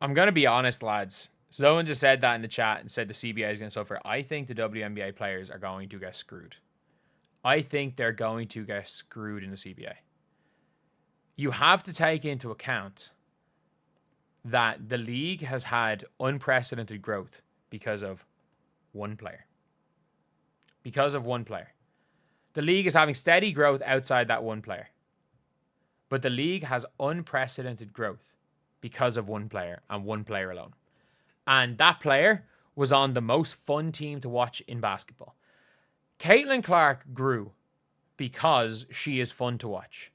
I'm going to be honest, lads. Someone just said that in the chat and said the CBA is going to suffer. I think the WNBA players are going to get screwed. I think they're going to get screwed in the CBA. You have to take into account that the league has had unprecedented growth because of one player. Because of one player. The league is having steady growth outside that one player. But the league has unprecedented growth because of one player and one player alone. And that player was on the most fun team to watch in basketball. Caitlin Clark grew because she is fun to watch.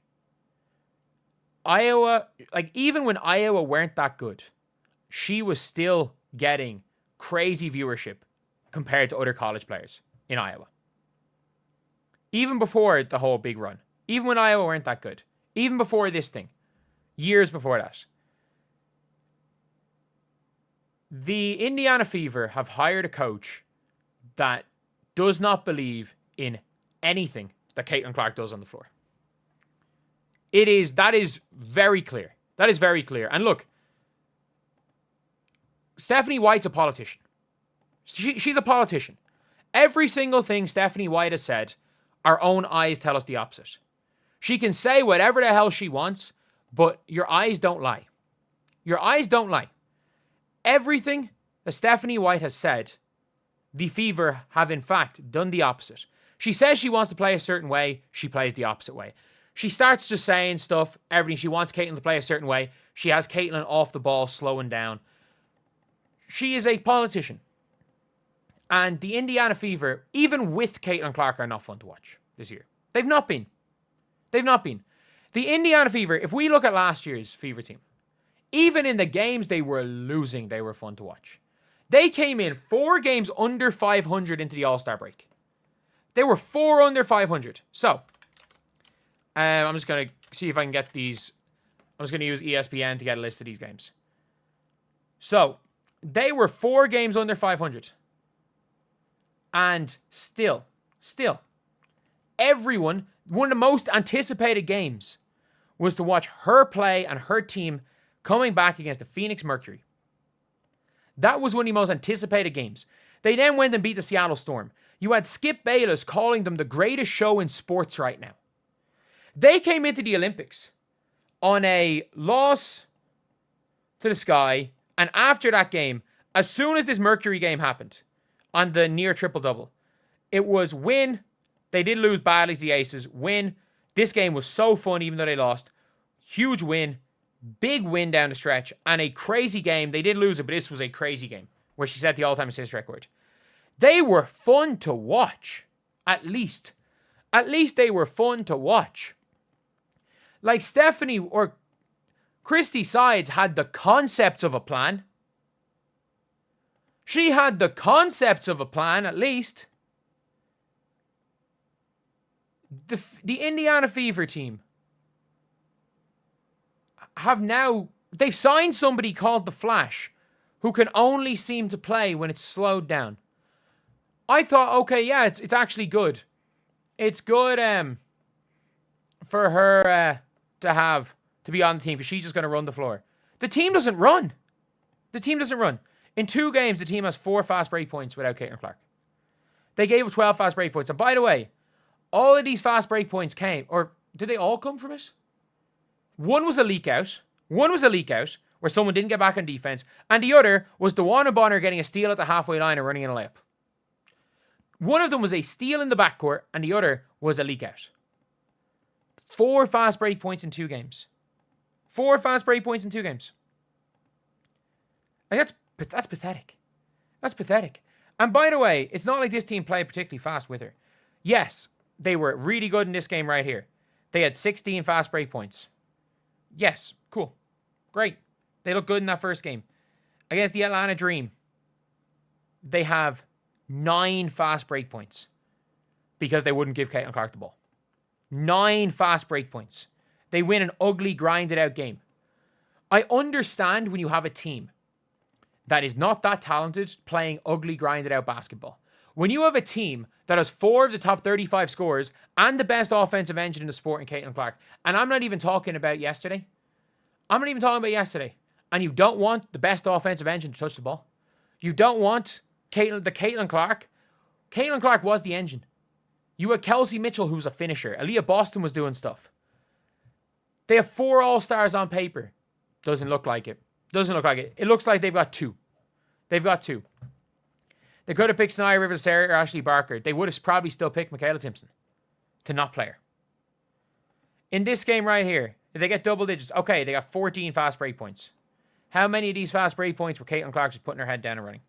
Iowa, like even when Iowa weren't that good, she was still getting crazy viewership compared to other college players in Iowa. Even before the whole big run. Even when Iowa weren't that good. Even before this thing. Years before that. The Indiana Fever have hired a coach that does not believe in anything that Caitlin Clark does on the floor. That is very clear. That is very clear. And look, Stephanie White's a politician. She's a politician. Every single thing Stephanie White has said, our own eyes tell us the opposite. She can say whatever the hell she wants, but your eyes don't lie. Your eyes don't lie. Everything that Stephanie White has said, the Fever have in fact done the opposite. She says she wants to play a certain way, she plays the opposite way. She starts just saying stuff, everything. She wants Caitlin to play a certain way. She has Caitlin off the ball, slowing down. She is a politician. And the Indiana Fever, even with Caitlin Clark, are not fun to watch this year. They've not been. They've not been. The Indiana Fever, if we look at last year's Fever team, even in the games they were losing, they were fun to watch. They came in 4 games under 500 into the All-Star break. They were 4 under 500. So, I'm just going to see if I can get these. I'm just going to use ESPN to get a list of these games. So, they were 4 games under 500. And still, everyone, one of the most anticipated games was to watch her play and her team coming back against the Phoenix Mercury. That was one of the most anticipated games. They then went and beat the Seattle Storm. You had Skip Bayless calling them the greatest show in sports right now. They came into the Olympics on a loss to the Sky, and after that game, as soon as this Mercury game happened, on the near triple-double, it was win. They did lose badly to the Aces. Win. This game was so fun even though they lost. Huge win. Big win down the stretch. And a crazy game. They did lose it, but this was a crazy game where she set the all-time assist record. They were fun to watch. At least. At least they were fun to watch. Like Stephanie or Christy Sides had the concepts of a plan. She had the concepts of a plan, at least. The Indiana Fever team they've signed somebody called The Flash, who can only seem to play when it's slowed down. I thought, okay, yeah, it's actually good. It's good for her to be on the team because she's just going to run the floor. The team doesn't run. In 2 games, the team has 4 fast break points without Caitlin Clark. They gave up 12 fast break points. And by the way, all of these fast break points came, or did they all come from it? One was a leak out where someone didn't get back on defense. And the other was DeWanna Bonner getting a steal at the halfway line and running in a layup. One of them was a steal in the backcourt and the other was a leak out. 4 fast break points in 2 games. 4 fast break points in 2 games. Like that's pathetic. That's pathetic. And by the way, it's not like this team played particularly fast with her. Yes, they were really good in this game right here. They had 16 fast break points. Yes, cool. Great. They look good in that first game. Against the Atlanta Dream, they have 9 fast break points because they wouldn't give Caitlin Clark the ball. 9 fast break points. They win an ugly, grinded out game. I understand when you have a team that is not that talented playing ugly, grinded out basketball. When you have a team that has 4 of the top 35 scorers and the best offensive engine in the sport in Caitlin Clark, and I'm not even talking about yesterday. I'm and you don't want the best offensive engine to touch the ball. You don't want Caitlin Clark. Caitlin Clark was the engine. You had Kelsey Mitchell, who's a finisher. Aaliyah Boston was doing stuff. They have 4 All-Stars on paper. Doesn't look like it. Doesn't look like it. It looks like they've got 2. They've got 2. They could have picked Sanaya Rivers-Seri or Ashley Barker. They would have probably still picked Michaela Simpson to not play her. In this game right here, if they get double digits, okay, they got 14 fast break points. How many of these fast break points were Caitlin Clark just putting her head down and running?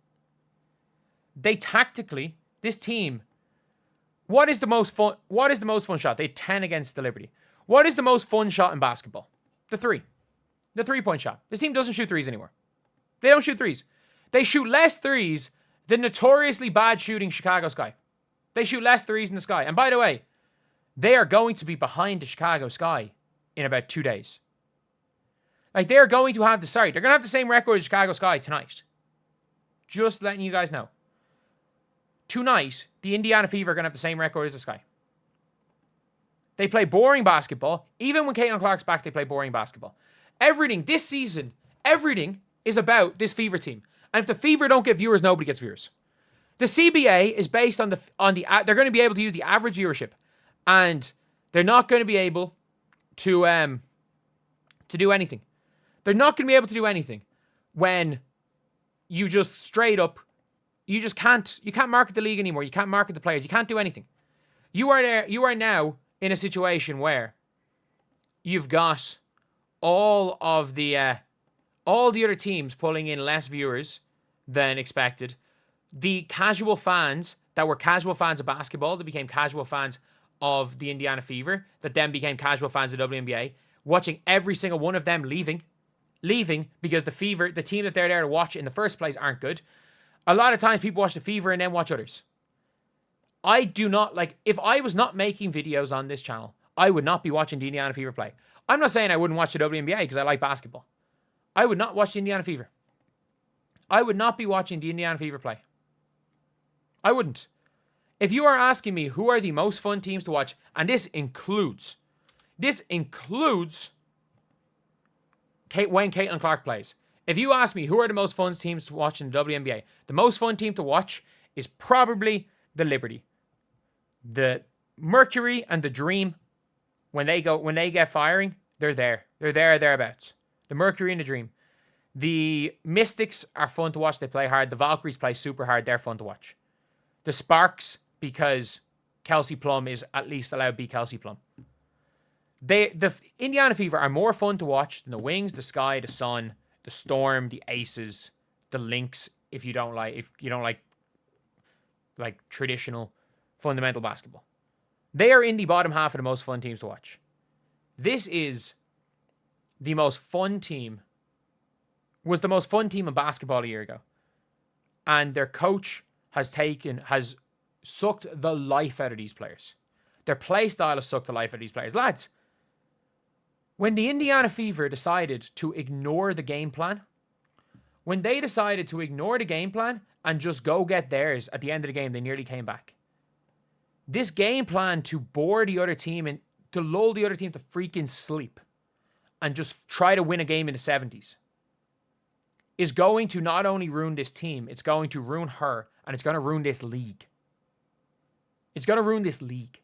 They tactically, this team, what is the most fun shot? They had 10 against the Liberty. What is the most fun shot in basketball? The 3. The 3-point shot. This team doesn't shoot threes anymore. They don't shoot threes. They shoot less threes than notoriously bad shooting Chicago Sky. They shoot less threes in the Sky. And by the way, they are going to be behind the Chicago Sky in about 2 days. Like, they're going to have they're going to have the same record as Chicago Sky tonight. Just letting you guys know. Tonight, the Indiana Fever are going to have the same record as the Sky. They play boring basketball. Even when Caitlin Clark's back, they play boring basketball. Everything this season, everything is about this Fever team. And if the Fever don't get viewers, nobody gets viewers. The CBA is based on they're going to be able to use the average viewership, and they're not going to be able to do anything. They're not going to be able to do anything when you just straight up, you can't market the league anymore. You can't market the players. You can't do anything. You are now in a situation where you've got all the other teams pulling in less viewers than expected. The casual fans that were casual fans of basketball that became casual fans of the Indiana Fever, that then became casual fans of WNBA, watching every single one of them leaving because the Fever, the team that they're there to watch in the first place, aren't good. A lot of times people watch the Fever and then watch others. I do not, if I was not making videos on this channel, I would not be watching the Indiana Fever play. I'm not saying I wouldn't watch the WNBA because I like basketball. I would not watch the Indiana Fever. I would not be watching the Indiana Fever play. I wouldn't. If you are asking me who are the most fun teams to watch, and this includes when Caitlin Clark plays. If you ask me who are the most fun teams to watch in the WNBA, the most fun team to watch is probably the Liberty. The Mercury and the Dream, when they get firing, they're there. They're there or thereabouts. The Mercury and the Dream. The Mystics are fun to watch. They play hard. The Valkyries play super hard. They're fun to watch. The Sparks, because Kelsey Plum is at least allowed to be Kelsey Plum. The Indiana Fever are more fun to watch than the Wings, the Sky, the Sun, the Storm, the Aces, the Lynx. If you don't like traditional fundamental basketball, they are in the bottom half of the most fun teams to watch. This is the most fun team. Was the most fun team in basketball a year ago, and their coach has sucked the life out of these players. Their play style has sucked the life out of these players. Lads, when the Indiana Fever decided to ignore the game plan, and just go get theirs at the end of the game, they nearly came back. This game plan to bore the other team and to lull the other team to freaking sleep and just try to win a game in the 70s is going to not only ruin this team, it's going to ruin her, and it's going to ruin this league. It's going to ruin this league.